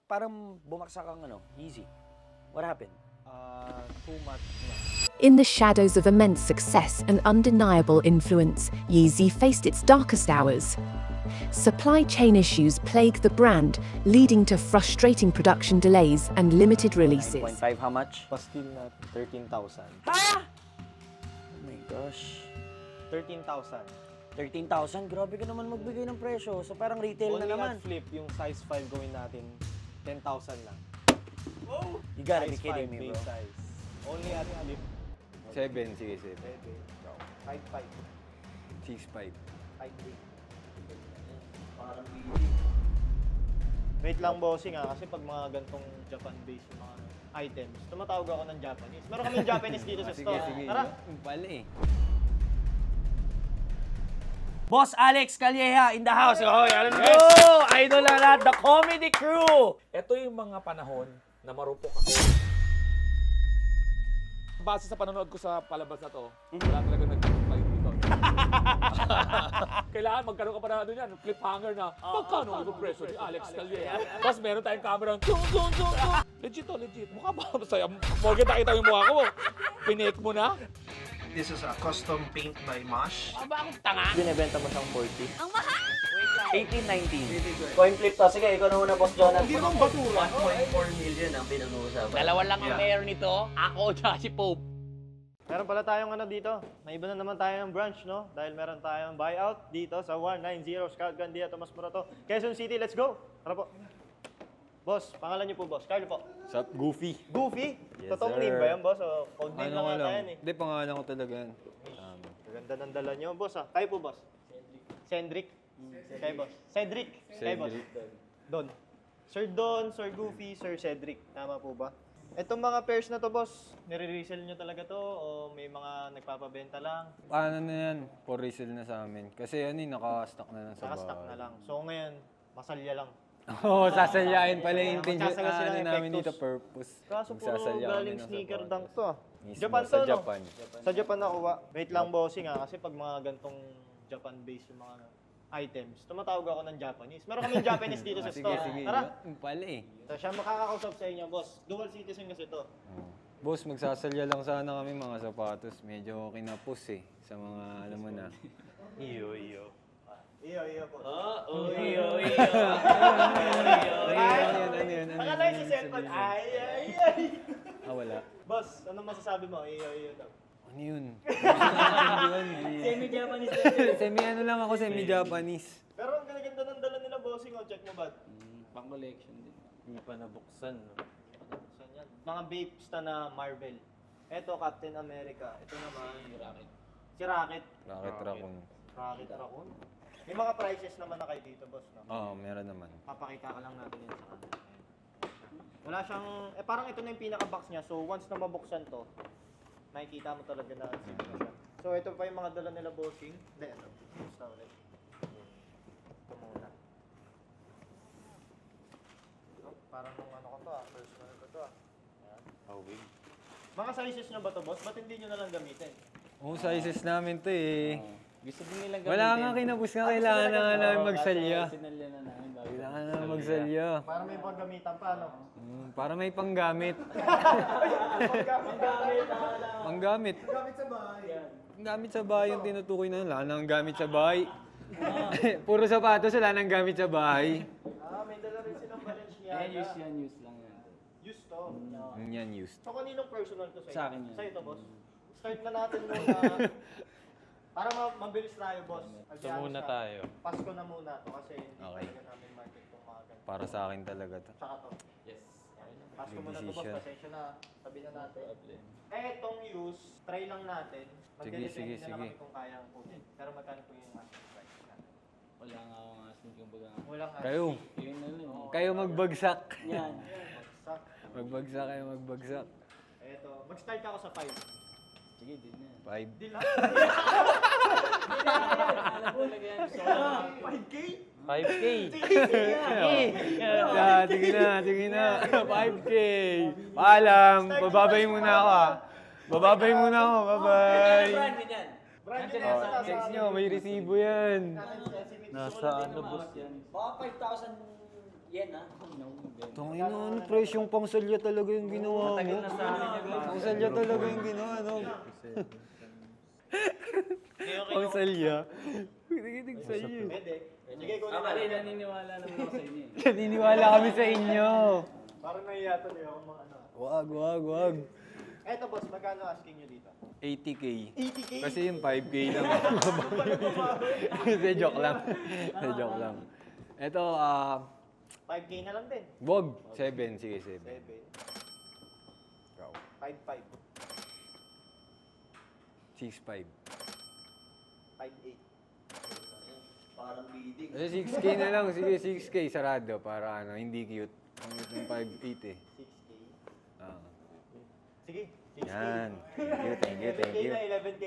parang bumaksak ang Yeezy. What happened? Too much na. In the shadows of immense success and undeniable influence, Yeezy faced its darkest hours. Supply chain issues plagued the brand, leading to frustrating production delays and limited releases. 9.5, how much? Pastil na 13,000. Ha? Oh my gosh. 13,000. 13,000? Grabe ka naman magbigay ng presyo. So parang retail Only na naman. at flip, yung size 5 gawin natin, 10,000 lang. You gotta be Size kidding 5, me, big bro. size. Only at flip. 7, sige, 7. 5,5. 6'5". 5,3. Wait lang, bossing kasi pag mga gantong Japan-based mga items, tumatawag ako ng Japanese. Meron kami Japanese dito sa Sige, store. sige. Tara! Yung pala eh. Boss Alex Calleja in the house. Oh, yan go! Idol na lahat, the comedy crew! Ito yung mga panahon na marupok ako. Base sa panonood ko sa palabas na to, wala talaga nag-flight dito. Kailangan magkaroon ka pa na doon yan, cliffhanger na, magkano ang presyo ni Alex Calleja? Tapos meron tayong camera, zoom, zoom, zoom, zoom. Legit to, legit. Mukha ba? Masaya. Morgan, nakita mo yung mukha ko. Pinake mo na. This is a custom paint by Mosh. Binibenta mo siyang 40. Ang mahal! 18, 19. Coin flip to. Sige, ikaw na muna, Boss Jonathan. Hindi bang basura? 1.4 million ang pinag-uusapan. Dalawa lang ang mayor nito, ako at si Pope. Meron pala tayong dito. May iba na naman tayo ng branch, no? Dahil meron tayong buyout dito sa 190 Scout Gandia, Tomas Morato, Quezon City. Let's go! Tara po. Boss, pangalan niyo po, boss. Carlo po. Sup, Goofy? Goofy? Yes, Totoong sir. name ba yan, boss? O code name Ano ko lang ata yan eh. Hindi, pangalan ko talaga yan. Ganda ng dala niyo, boss ah. Kayo po, boss? Cedric. Kayo, boss? Cedric. Kayo, boss? Don. Sir Don, Sir Goofy, Sir Cedric. Tama po ba? Itong mga pairs na to, boss, nire-resell nyo talaga to o may mga nagpapabenta lang? Paano na yan? For resale na sa amin. Kasi naka-stock na lang sa Naka-stock na lang. So ngayon, masalya lang. Oo, sasalyain pala yung intention Magsasaya sila ng namin epektos. dito, purpose. Kaso puro Magsasalya kami galing ng sneaker sapatos. dunk to ah. Mismo, Japan to, sa no? Japan. Sa Japan nakuha. Wait lang, bossing kasi pag mga gantong Japan-based yung mga items, tumatawag ako ng Japanese. Meron kami Japanese dito sa Sige, store. sige. Tara! Yung pala eh. So, siya makakakausap sa inyo, boss. Dual citizen kasi to. Boss, magsasalya lang sana kami mga sapatos. Medyo kinapos eh. Sa mga, alam mo na. Iyo, po. Ano yun? Akala yung si cellphone. Ay. Ah, wala. Boss, ano masasabi mo? Iyo daw. Ano yun? Semi-Japanese. Semi-ano lang ako, semi-Japanese. Pero ang ganda ng dala nila, bossing. Oh. Check mo ba? Pang collection din. Hindi pa nabuksan, no? Saan yan? Mga babes na Marvel. Ito, Captain America. Ito naman. Si Rocket. Rocket Raccoon. Rocket Raccoon. May mga prices naman na kayo dito, boss. No? Oo, meron naman. Papakita ka lang natin yan sa kanila. Wala siyang, parang ito na yung pinaka-box niya. So, once na mabuksan to, makikita mo talaga na siya. So, ito pa yung mga dala nila, bossing. Hindi, ito. Basta ulit. Ito muna. Ito, parang nung ko to personal ko to Ayan. Mga sizes nyo ba to, boss? Ba't hindi nyo na lang gamitin? Oo, sizes namin to eh. Gusto din nilang gamitin. Wala nga kinapos nga, kailangan na nga namin magsalya. Sinalya na namin bago. Kailangan na magsalya. Para may paggamitan pa, no? Para may panggamit. Panggamit. Panggamit sa bahay yung tinutukoy na. Wala nang gamit sa bahay. Puro sapatos, wala nang gamit sa bahay. May dala rin silang Balenciaga. Use lang yan. Use to. Yan used. So, kaninong personal to sa'yo? Sa akin yan. Sa'yo to, boss. Start na natin muna. Para mabilis tayo, boss. So muna tayo. Pasko na muna to kasi hindi Okay. talaga namin market itong mga ganito. Para sa akin talaga to. Tsaka to. Yes. Pasko Yung muna to, boss. decision. Pasensya na. Sabi na natin. Itong use, try lang natin. Magdedepende sige, na kami sige. kung kayang kunin. Pero magkano po yung asking price natin? Wala nga akong asin kung baga. Walang asking. Kayo. Yun na lang. Kayo magbagsak. Yan. Bagsak. Magbagsak kayo, magbagsak. Eto, mag-start ako sa 5. Sige, din na. 5. Deal ha? Alam ko talaga yan. Gusto ko lang. 5K? 5K! Sige na. 5K. Paalam. Bababay muna ako ah. Bababay muna ako. Bye-bye. Brand new Oh, nasa text nyo, may resibo yan. Nasa ano, boss? Baka 5,000 Yan ah. Tangina, ano, presyong pangsalya talaga yung ginawa mo. Pangsalya talaga yung ginawa, no? Pangsalya. Piniginig sa'yo. Pwede. Sige, kunin Ako na. rin, naniniwala naman ako sa inyo eh. Naniniwala kami sa inyo. Parang nahiya tuloy ako mga ano. Wag. Eto boss, magkano asking nyo dito? 80K. 80K? Kasi yung 5K lang. Hindi, joke lang. Hindi, joke lang. Ito, 5K na lang din. wag. 7. Sige, 7. 7. Ikaw. 5.5. 6.5. 5.8. Kasi 6K na lang. Sige, 6K. Sarado. Para ano, hindi cute. Ang yung 5.8 eh. 6K. Ah. Sige, 6K. Yan. Thank you. 11K na 11K.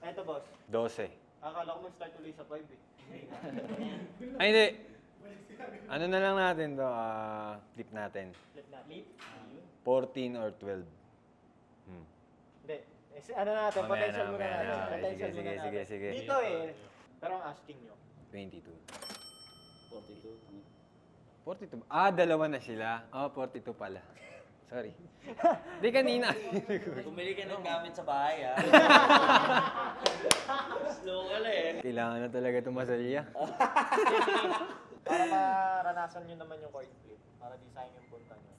Eto boss, 12. akala ko mag-start ulit sa 5 eh. Ay, hindi. Ano na lang natin to? Flip natin. Flip natin. 14 or 12. Hindi. Ano natin, potential muna natin. Potential Sige, muna sige, natin. sige. Dito eh. Pero ang asking nyo. 22. 42. 42. Dalawa na sila. 42 pala. Sorry. Di kanina. Bumili ka ng gamit sa bahay, ha? Slow ka lang eh. Kailangan na talaga tumasalya. Para maranasan nyo naman yung coin flip. Para di sayang yung punta nyo.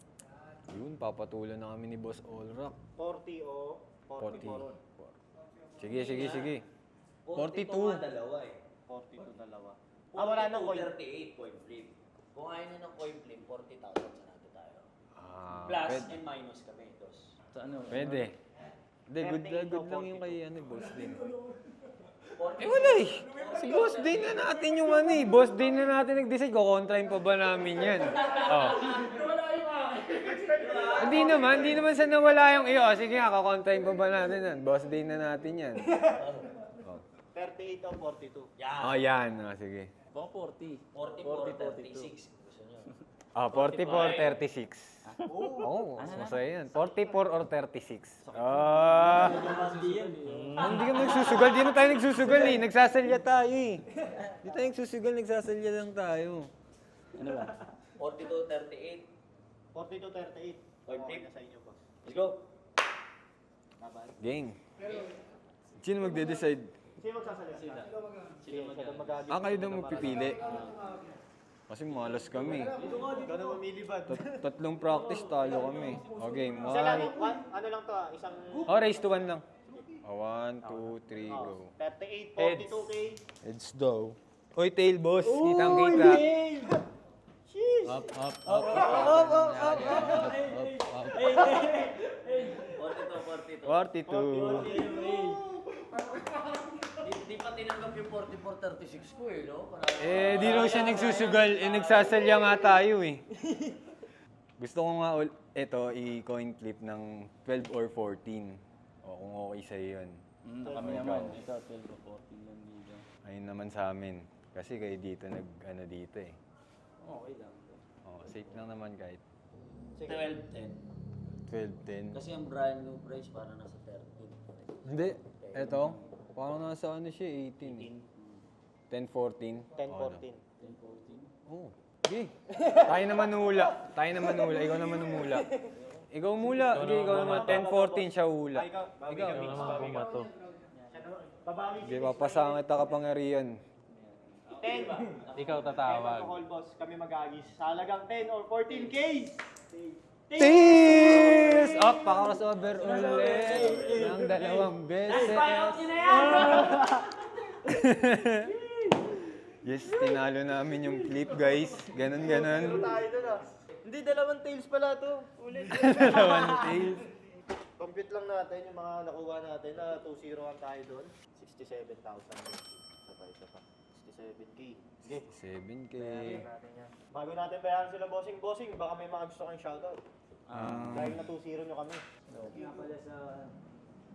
Yun, papatulan na kami ni Boss Allrock. 40 o 44. 40. Sige. 42. Dalawa eh. 42 dalawa. Wala nang coin. 38 coin flip. Kung ayaw nyo ng coin flip, 40,000 sanado tayo. Plus Pwede. and minus kami. Dos. Sa ano? Pwede. Hindi, good 38 o lang yung 42. kay Boss Din. Wala eh. Si Boss Din na natin yung ano eh. Boss Din na natin nag-decide. Kukontrain pa ba namin yan? Oh. Hindi naman sa nawala yung iyo. Sige nga, kukontrain pa ba natin yan? Boss Din na natin yan. 38 o 42. Yan. Oh, yan. Sige. Baka 40. 44, 36. Gusto nyo. 44, 36. Mas masaya yan. 44 or 36. Hindi ka magsusugal. Di na tayo nagsusugal eh. Nagsasalya tayo eh. Di tayo nagsusugal, nagsasalya lang tayo. Ano ba? 42, 38. 42, 38. Coin Okay flip. na sa inyo boss. Let's go. Gang. Sino magde-decide? Sino magsasalita? Sino mag-agi? Kayo daw magpipili. Kasi malas kami. Ikaw na mamili ba? Tatlong practice, talo kami. Okay, Isa lang, ano lang to isang... race to 1 lang. 1, 2, 3, go. 38, Heads. 42K. It's daw. Oy, tail boss. Kitang-kita. Up. 42, 42. Di pa tinanggap yung 44, 36 ko eh, no? Di raw siya nagsusugal. Nagsasalya nga tayo eh. Gusto ko nga i-coin flip ng 12 or 14. O kung okay sa'yo yun. Kami naman. Ito, 12 o 14 lang dito. Ayun naman sa amin. Kasi kayo dito dito eh. Okay lang. Safe lang naman kahit 12, 10. 12, 10. Kasi ang brand new price para nasa 13. Hindi. Eto. Parang nasa siya, 18 eh. 10, 14. 10, 14. 10, 14. Oh. Okay. Tayo naman hula. Ikaw naman humula. Ikaw mula. Ikaw naman. 10, 14 siya hula. Ikaw. Ikaw. Naman bumato. Pabawi Hindi, papasangit ka kapangyarihan. 10. Ikaw Kaya tatawag. mag-call boss, kami mag-agis. Sa halagang 10 or 14K. Tears! Up! Paka-crossover ulit ng 2 beses. Yes, tinalo namin yung clip, guys. Ganon. Tayo doon ah. Hindi, 2 tails pala to. Ulit. 2 tails. Compute lang natin yung mga nakuha natin na 2-0 ang tayo doon. 67,000. Isa pa. 67K. Sige. 7K. Bayaran natin yan. Bago natin bayaran sila bossing, baka may mga gusto kang shoutout. Dahil na 2-0 nyo kami. Nga pala sa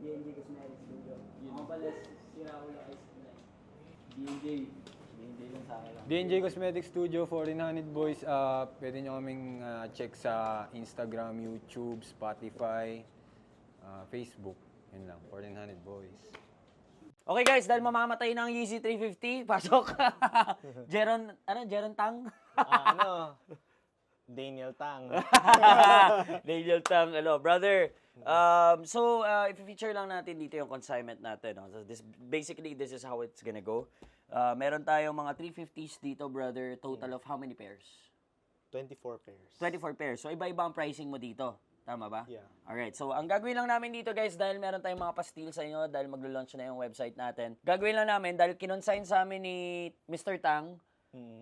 DNJ Cosmetics Studio. Nga pala si Raul Ice Cream. DNJ lang sa akin lang. DNJ Cosmetics Studio, 1400 Boys. Pwede nyo kaming check sa Instagram, YouTube, Spotify, Facebook. Yun lang, 1400 Boys. Okay guys, dahil mamamatay na ang Yeezy 350, pasok. Jeron Tang. Daniel Tang. Daniel Tang, brother. I-feature lang natin dito yung consignment natin. No? So this is how it's gonna go. Meron tayong mga 350s dito, brother. Total of how many pairs? 24 pairs. 24 pairs. So, iba-iba ang pricing mo dito. Tama ba? Yeah. Alright. So, ang gagawin lang namin dito, guys, dahil meron tayong mga pastil sa inyo, dahil maglo-launch na yung website natin. Gagawin lang namin, dahil kinonsign sa amin ni Mr. Tang,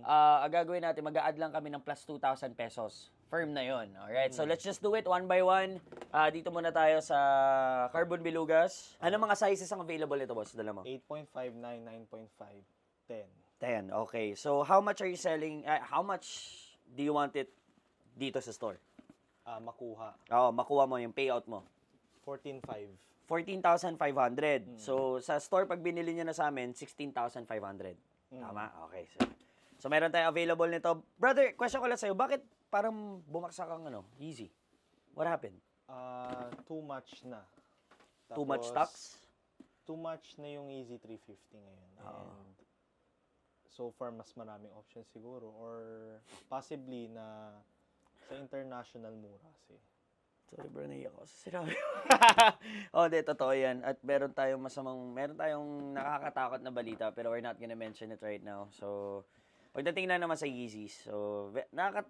ang gagawin natin, mag-a-add lang kami ng plus 2,000 pesos. Firm na yon. Alright. So, let's just do it one by one. Dito muna tayo sa Carbon Belugas. Ano mga sizes ang available ito, boss? Dala mo? 8.5, 9, 9.5, 10. 10. Okay. So, how much are you selling? How much do you want it dito sa store? Makuha. Oo, makuha mo yung payout mo. 14.5. 14,500. So, sa store, pag binili nyo na sa amin, 16,500. Tama? Okay. So, meron tayong available nito. Brother, question ko lang sa'yo, bakit parang bumaksak ang Yeezy? What happened? Too much na. Too much Tapos, stocks? Too much na yung Easy 350 ngayon. And so far, mas maraming options siguro. Or possibly na sa international mura kasi. Sorry bro, naiyak ako sa sinabi. Di, totoo yan. At meron tayong nakakatakot na balita, pero we're not gonna mention it right now. So, pagdating na naman sa Yeezys, so,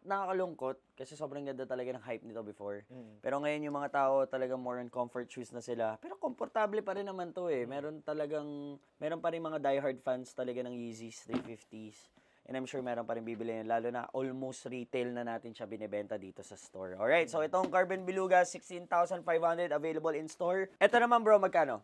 nakakalungkot kasi sobrang ganda talaga ng hype nito before. Pero ngayon yung mga tao talagang more on comfort shoes na sila. Pero komportable pa rin naman to eh. Meron pa rin mga diehard fans talaga ng Yeezys 350s. And I'm sure meron pa rin bibili yan. Lalo na almost retail na natin siya binibenta dito sa store. Alright, so itong Carbon Beluga, 16,500 available in store. Ito naman bro, magkano?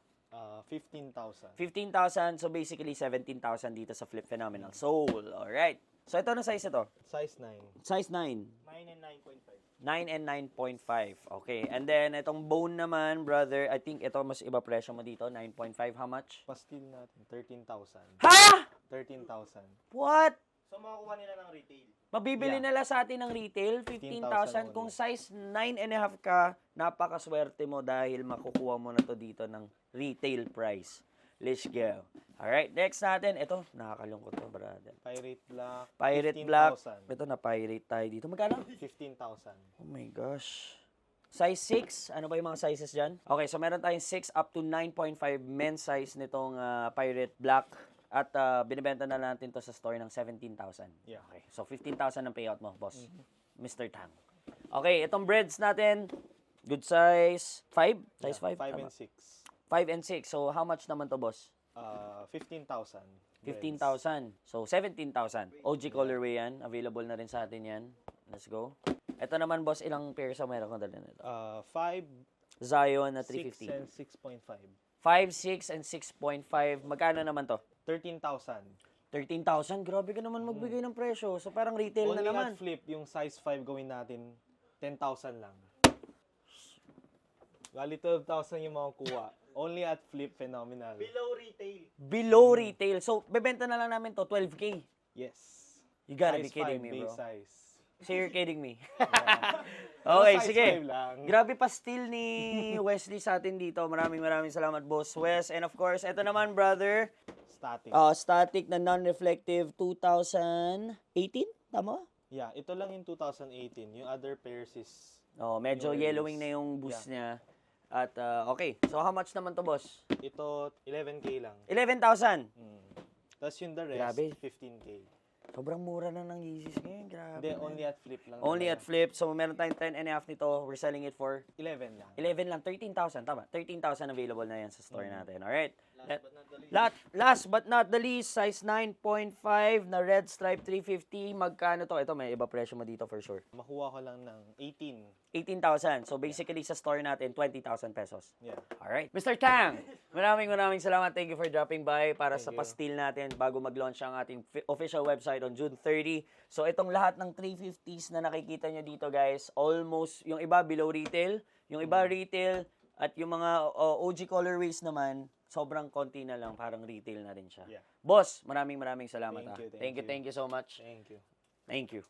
15,000. 15,000, so basically 17,000 dito sa Flip Phenomenal Soul. Alright. So ito na size ito? Size 9. Size 9. 9 and 9.5. 9 and 9.5. Okay. And then, itong bone naman, brother, I think ito mas iba presyo mo dito. 9.5, how much? Pastil natin, 13,000. Ha? 13,000. What? So, makukuha nila ng retail. Mabibili nila sa atin ng retail, 15,000. 15,000 Kung size 9.5 ka, napakaswerte mo dahil makukuha mo na to dito ng retail price. Let's go. Alright, next natin. Ito, nakakalungkot to, brother. Pirate Black. Pirate Black. 15,000. Ito, na-pirate tayo dito. Magkano? 15,000. Oh my gosh. Size 6. Ano ba yung mga sizes dyan? Okay, so meron tayong 6 up to 9.5 men's size nitong Pirate Black. At binibenta na natin to sa store ng 17,000. Yeah. Okay, so 15,000 ang payout mo, boss. Mr. Tang. Okay, itong breads natin, good size. 5? Size 5? 5 and 6. 5 and 6. So, how much naman to, boss? 15,000. 15,000. So, 17,000. OG colorway yan. Available na rin sa atin yan. Let's go. Ito naman, boss, ilang pairs ang meron kong dala nito? 5, Zion na 6, 350. and 6.5. 5, 6, and 6.5. Magkano naman to? 13,000. 13,000? Grabe ka naman magbigay ng presyo. So, parang retail Only na naman. at Flip, yung size 5 gawin natin, 10,000 lang. Bali 12,000 yung mga kuha. Only at Flip Phenomenal. Below retail. So, bebenta na lang namin to, 12K. Yes. You gotta Size be kidding 5 me, base bro. size. So, you're kidding me. Okay, Size sige. 5 lang. Grabe pa still ni Wesley sa atin dito. Maraming salamat, Boss Wes. And of course, ito naman, brother. Static. Static na non-reflective 2018? Tama? Yeah, ito lang yung 2018. Yung other pairs is... Medyo Yung yellowing release. na yung boost niya. At, okay. So, how much naman to, boss? Ito, 11K lang. 11,000. Tapos yung the rest, Grabe. 15K. Sobrang mura na ng Yeezys ngayon. Grabe. Hindi, man. only at Flip lang. Only at Flip. So, meron taying 10.5 nito. We're selling it for 11 lang. 11 lang. 13,000. Tama. 13,000 available na yan sa store natin. Alright. Last but not the least, size 9.5 na red stripe 350. Magkano to? Ito, may iba presyo mo dito for sure. Makuha ko lang ng 18. 18,000. So, basically, sa store natin, 20,000 pesos. Yeah. Alright. Mr. Tang, maraming salamat. Thank you for dropping by para sa you. pastil natin bago mag-launch ang ating official website on June 30. So, itong lahat ng 350s na nakikita nyo dito, guys, almost, yung iba below retail, yung iba retail, at yung mga OG colorways naman, sobrang konti na lang, parang retail na rin siya. Yeah. Boss, maraming salamat. Thank you so much. Thank you. Thank you.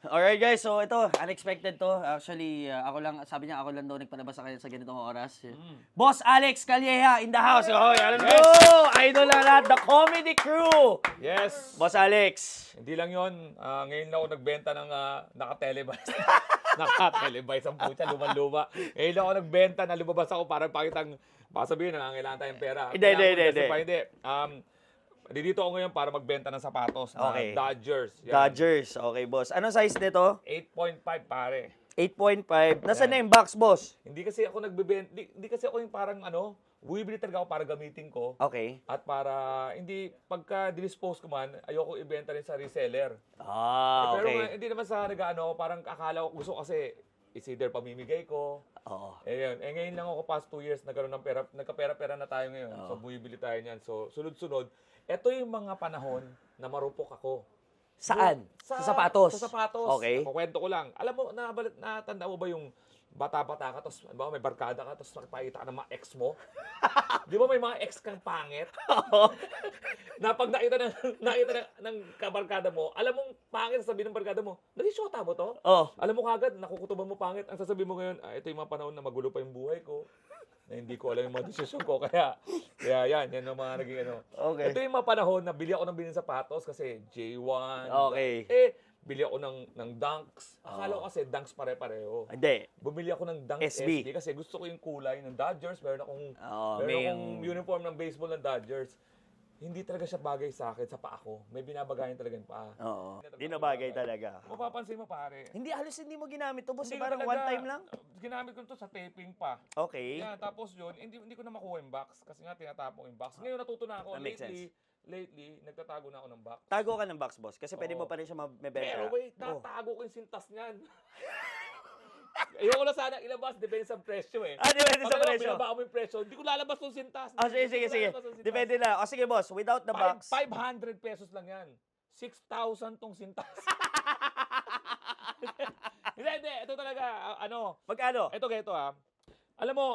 Alright guys, so ito, unexpected to. Actually, sabi niya ako lang daw nagpalabas sa kanya sa ganitong oras. Boss Alex Calleja in the house. Oh, let's go! Idol na lahat, the comedy crew! Yes! Boss Alex. Hindi lang yon. Ngayon lang ako nagbenta ng naka-televise. Naka-televise ang puta, luma-luma. Ngayon lang ako nagbenta na lumabas ako para pakitang, baka sabihin na kailangan tayong pera. Hindi. Dito ako ngayon para magbenta ng sapatos na Okay. Dodgers. Yan. Dodgers. Okay, boss. Anong size nito? 8.5 pare. 8.5. Nasaan na yung box, boss? Hindi kasi ako nagbebenta, hindi kasi ako yung parang bumibili talaga ako para gamitin ko. Okay. At para, hindi, pagka dispose ko man, ayoko ibenta rin sa reseller. Pero Okay. hindi naman sa nag-ano, parang akala ko, gusto ko kasi, is either pamimigay ko. Oo. Ngayon lang ako past 2 years nagkaroon ng pera, nagkapera-pera na tayo ngayon. So, bumibili tayo niyan. So, sunod-sunod. Ito yung mga panahon na marupok ako. Saan? Sa sapatos? Sa sapatos. Okay. Kukwento ko lang. Alam mo, natanda mo ba yung bata-bata ka, tapos may barkada ka, tapos nakipakita ka ng mga ex mo? Di ba may mga ex kang pangit? Na pag nakita ng kabarkada mo, alam mong pangit, sasabihin ng barkada mo, nag-shota mo to? Oh. Alam mo kagad, nakukutuban mo pangit. Ang sasabihin mo ngayon, ito yung mga panahon na magulo pa yung buhay ko. Na hindi ko alam yung mga desisyon ko. Kaya yan ang mga naging Okay. Ito yung mga panahon na bili ako ng bilhin sapatos kasi J1. Okay. Bili ako ng Dunks. Akala ko kasi Dunks pare-pareho. Hindi. Bumili ako ng Dunks SB. SB kasi gusto ko yung kulay ng Dodgers. Meron akong may uniform ng baseball ng Dodgers. Hindi talaga siya bagay sa akin, sa paa ko. May binabagayan talaga yung paa. Oo. Hindi na bagay talaga. Mapapansin mo pare. Hindi, halos hindi mo ginamit to, boss. Hindi ko Parang talaga- one time lang. Ginamit ko to sa taping pa. Okay. Yan, tapos yun, hindi ko na makuha yung box kasi nga tinatapon yung box. Ngayon natuto na ako. That makes sense. Lately, nagtatago na ako ng box. Tago ka ng box, boss. Kasi pwede Oo. mo pa rin siya mabenta. Pero wait, Oh. tatago ko yung sintas niyan. Ayoko na sana ilabas, depende sa presyo eh. Depende sa Pag presyo. binaba mo yung presyo, hindi ko lalabas yung sintas. Sige. Hindi ko lalabas yung sintas. Depende na. Sige, boss. Without the box. 500 pesos lang yan. 6,000 tong sintas. Hindi. Ito talaga, Magkano? Ito Alam mo,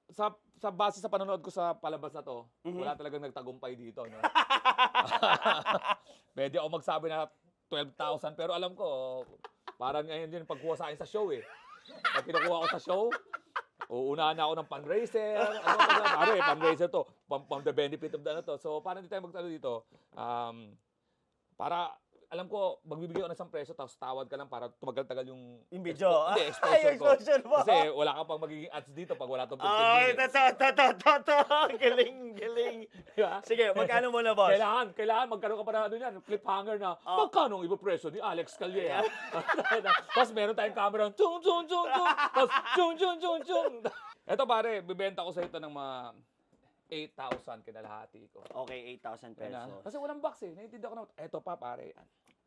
sa base sa panonood ko sa palabas na to, Mhm. wala talagang nagtagumpay dito, no? Pwede ako magsabi na 12,000, pero alam ko, parang ngayon din pagkuha sa akin sa show eh. Pag kinukuha ko sa show, uunahan na ako ng fundraiser. Fundraiser to. From the benefit of the So, parang hindi tayo magtalo dito. Para, alam ko, magbibigay ako ng isang presyo, tapos tawad ka lang para tumagal-tagal yung video. Hindi, exposure Ay, ko. exposure mo. Kasi wala ka pang magiging ads dito pag wala itong 15 Ay, minutes. Galing. Diba? Sige, magkano muna, boss? Kailangan magkaroon ka pa na cliffhanger na magkano ang ibapresyo ni Alex Calleja. Tapos meron tayong camera, chung. Tapos chung. Ito pare, bibenta ko sa ito ng mga 8,000 kinalahati ko. Okay, 8,000 pesos. Kasi walang box eh. Naiintindihan ko na. Eto pa pare.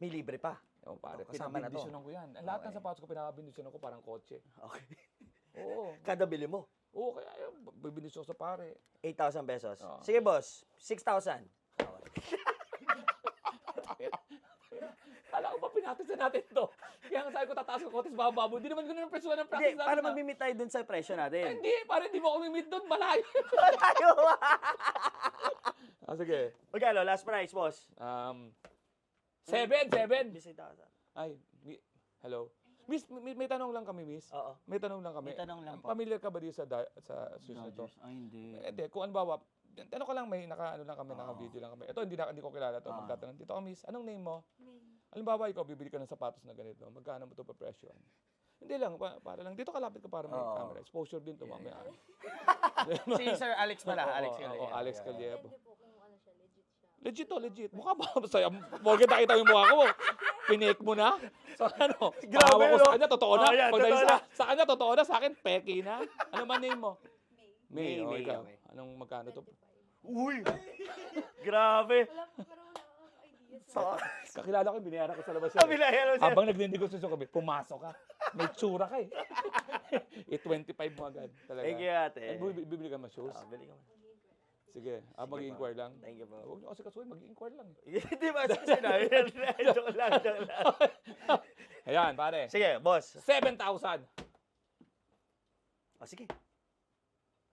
May libre pa. O pare, Kasama na to. pinabindisyonan ko yan. Lahat ng sapatos ko pinabindisyonan ko parang kotse. Okay. Oo. Kada bili mo. Oo, kaya yun, bibindisyon ko sa pare. 8,000 pesos. Oo. Sige, boss. 6,000. Kala ko ba pinatisan natin to? Kaya nga sabi ko tataas ko kotis bababa mo. Hindi naman ganun ang presyo ng Hindi, practice natin. para mag-meet tayo dun sa presyo natin. Hindi, para hindi mo ako mimit doon. Malayo. Tayo. Sige. Magkano? Last price, boss. 7. 6,000. Ay, hello. Miss, may tanong lang kami, miss. Oo. May tanong lang kami. May tanong lang po. Familiar ka ba dito sa shoes na to? Ay, hindi. Hindi, kung ano ba, tanong ko lang, may naka-video lang kami. Ito, hindi ko kilala to. Magtatanong dito ka, miss. Anong name mo? Halimbawa, ikaw, bibili ka ng sapatos na ganito. Magkano mo ito pa presyo? Hindi lang, para lang. Dito kalapit ka para may camera. Exposure din to mamaya. Si Sir Alex pala. Alex Oo, Alex Calleja. Depende po kung ano siya, legit siya. Legit to, legit. Mukha ba? Masaya. Morgan, nakita mo yung mukha ko. Pinake mo na. So ano? Grabe, Pahawa ko no? sa kanya, totoo na. Oh, yeah, Pag totoo na. sa kanya, totoo na. Sa akin, peki na. Ano man name mo? May. May, Okay, ikaw. okay. Anong magkano to? Uy! Grabe. Wala po, pero wala akong idea. Kakilala ko, binayaran ko sa labas Sabi lang, hello, sir. Habang nagninegosyo kami, pumasok ka. May tsura ka eh. 25 mo agad. Talaga. Thank you, ate. Bibili ka mas shoes? Bili ka mo. Sige. Mag-i-inquire lang. Thank you po. Huwag niyo kasi kasuhin, mag-i-inquire lang. Hindi ba sinabi? Joke lang. Ayan, pare. Sige, boss. 7,000. Sige.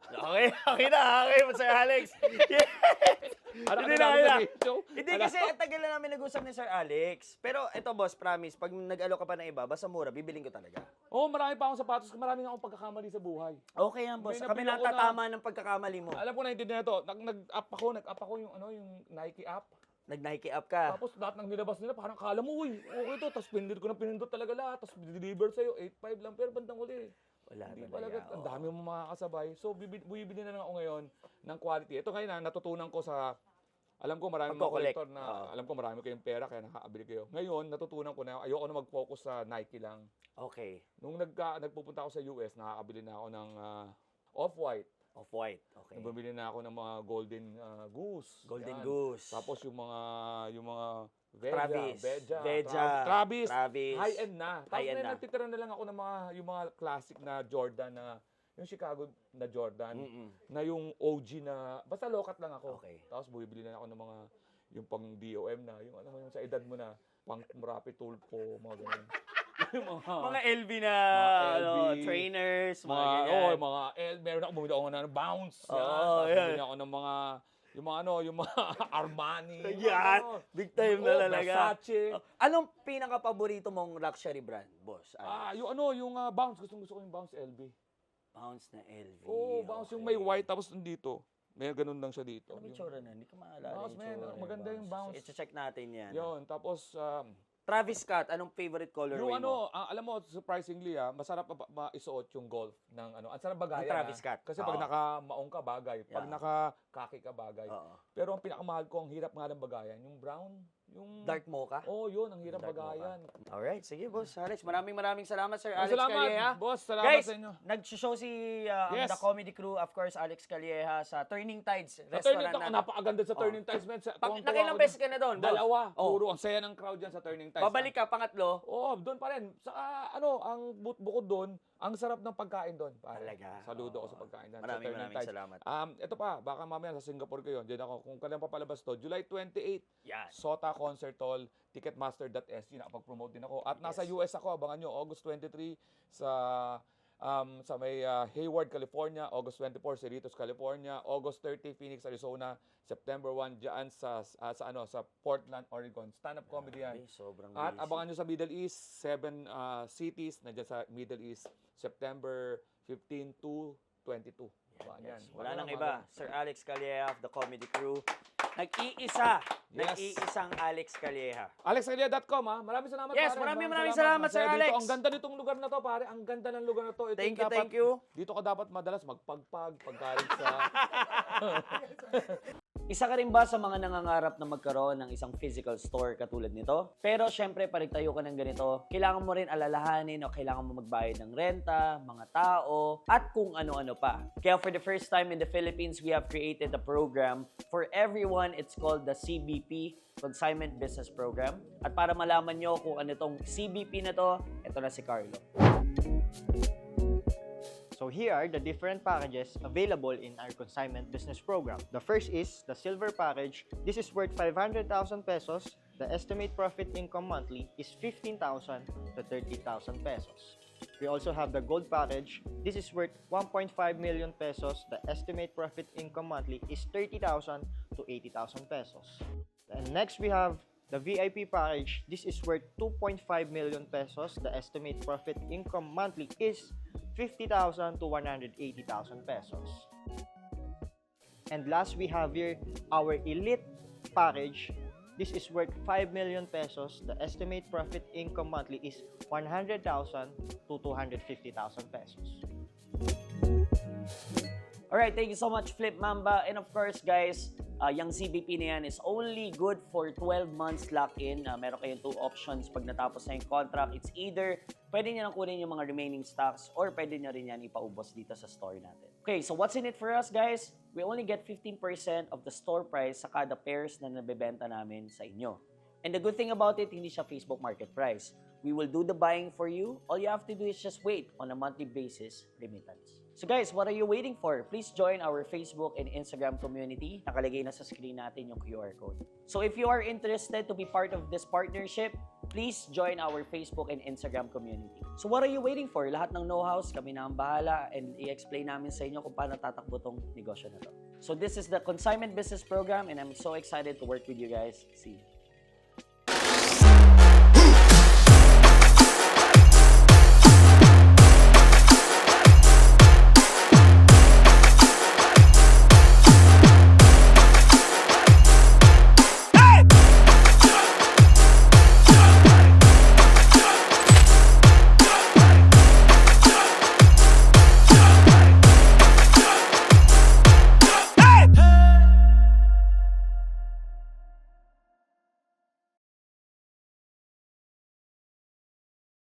Okay na. Okay, Sir Alex. Yes! Ano Hindi ka na naging kaya. issue? Hindi kasi ang tagal na namin nag-usap ni Sir Alex. Pero ito boss, promise, pag nag-alo ka pa ng iba, basta mura, bibiling ko talaga. Oo, marami pa akong sapatos. Marami nga akong pagkakamali sa buhay. Okay yan boss. May Kami nabili ako natatama ng pagkakamali mo. Alam ko na, hindi na ito. Nag-up ako yung Nike app. Nag-Nike up ka. Tapos lahat ng nilabas nila, parang kala mo, uy, okay to. Tapos pinindot talaga lahat. Tapos deliver sa'yo, 8.5 lang. Pero bandang uli. Wala Hindi talaga. talaga, ang dami mo makakasabay. So, bibili na lang ako ngayon ng quality. Ito ngayon natutunan ko sa, alam ko marami mga Pagko-collect. collector na, Oo. alam ko marami kayong pera, kaya nakakabili kayo. Ngayon, natutunan ko na, ayoko na mag-focus sa Nike lang. Okay. Nung nagpupunta ako sa US, nakakabili na ako ng Off-White. Off-white. Okay. Bumili na ako ng mga Golden Goose. Golden Yan. Goose. Tapos yung mga Travis. Veja, Travis. Travis. High-end na. Tapos High-end na. nagtitira na lang ako ng yung mga classic na Jordan na, yung Chicago na Jordan, Mm-mm. na yung OG na, basta lokat lang ako. Okay. Tapos bumibili na ako ng mga, yung pang DOM na, yung ano yung sa edad mo na, pang Murapi Tulpo, mga ganun. Yung Mga LV na Mga ano, LV, trainers, mga mga ganyan. meron ako bumili ako ng Bounce. Oo, Tapos yan. bumili ako ng yung mga Armani. yung Yan. ano. Big time na Oo, talaga. Versace. Anong pinaka-paborito mong luxury brand, boss? Yung Bounce. Gusto ko yung Bounce LV. Bounce na LV. Oo, Bounce. Yung may white tapos nandito. May ganun lang siya dito. Ano ba yung tsura na? Hindi ko maalala Bounce, yung man. tsura. Maganda yung Bounce. So, i-check natin yan. Yun. Tapos, Travis Scott, anong favorite colorway yung mo? alam mo, surprisingly, masarap masisuot yung golf ng ang sarap bagayan. Yung Travis Scott. Kasi pag Oo. naka-maong ka, bagay. Pag Yeah. naka-kaki ka, bagay. Oo. Pero ang pinakamahal ko, ang hirap nga ng bagayan, yung brown. Yung Dark mocha? Oh, yun, ang hirap Dark bagayan. Alright, sige boss. Alex, maraming salamat Sir Alex Salamat, Calleja. boss. Salamat Guys, sa inyo. nag-show si Yes. the comedy crew, of course, Alex Calleja sa Turning Tides Sa Turning restaurant Tides, natin. napakaganda sa Turning Tides, man. Nakailang beses ka na doon, boss? Dalawa. Oh. Puro, ang saya ng crowd dyan sa Turning Tides. Babalik ka, pangatlo. Oo, doon pa rin. Saka, ang bukod doon, ang sarap ng pagkain doon. Pare. Talaga. Saludo ako Oo. sa pagkain doon. Maraming sa Turning salamat. Tides. Ito pa, baka mamaya sa Singapore kayo. Diyan ako. Kung kailan papalabas to, July 28, Yan. Sota Concert Hall, Ticketmaster.sg. Nakapag-promote din ako. At nasa US ako, abangan nyo, August 23 sa may Hayward, California, August 24 Cerritos, California, August 30 Phoenix, Arizona, September 1 diyan sa Portland, Oregon. Stand-up comedy yan. Ay, sobrang At busy. abangan nyo sa Middle East, 7 cities na sa Middle East, September 15 to 22. Abangan yan. Wala nang iba. Sir Alex Calleja of the comedy crew. Nag-iisa. Yes. Nag-iisang Alex Calleja. AlexCalia.com ha. Maraming salamat Yes, pare. maraming salamat, Sir Masaya Alex. dito. Ang ganda nitong lugar na to pare. Ang ganda ng lugar na to. Ito Thank yung you, dapat- thank you. Dito ka dapat madalas magpagpag pagkain sa Isa ka rin ba sa mga nangangarap na magkaroon ng isang physical store katulad nito? Pero syempre, pag tayo ka ng ganito, kailangan mo rin alalahanin o kailangan mo magbayad ng renta, mga tao, at kung ano-ano pa. Kaya for the first time in the Philippines, we have created a program for everyone. It's called the CBP, Consignment Business Program. At para malaman nyo kung ano tong CBP na to, ito na si Carlo. So here are the different packages available in our consignment business program. The first is the silver package. This is worth 500,000 pesos. The estimate profit income monthly is 15,000 to 30,000 pesos. We also have the gold package. This is worth 1.5 million pesos. The estimate profit income monthly is 30,000 to 80,000 pesos. And next we have the VIP package. This is worth 2.5 million pesos. The estimate profit income monthly is 50,000 to 180,000 pesos. And last we have here our elite package. This is worth 5 million pesos. The estimate profit income monthly is 100,000 to 250,000 pesos. Alright, thank you so much, Flip Mamba. And of course, guys, yung CBP na yan is only good for 12 months lock-in. Meron kayong 2 options pag natapos na yung contract. It's either pwede nyo nang kunin yung mga remaining stocks or pwede nyo rin yan ipaubos dito sa store natin. Okay, so what's in it for us, guys? We only get 15% of the store price sa kada pairs na nabebenta namin sa inyo. And the good thing about it, hindi siya Facebook market price. We will do the buying for you. All you have to do is just wait on a monthly basis remittance. So guys, what are you waiting for? Please join our Facebook and Instagram community. Nakalagay na sa screen natin yung QR code. So if you are interested to be part of this partnership, please join our Facebook and Instagram community. So what are you waiting for? Lahat ng know-hows, kami na ang bahala and i-explain namin sa inyo kung paano tatakbo tong negosyo na to. So this is the Consignment Business Program and I'm so excited to work with you guys. See you.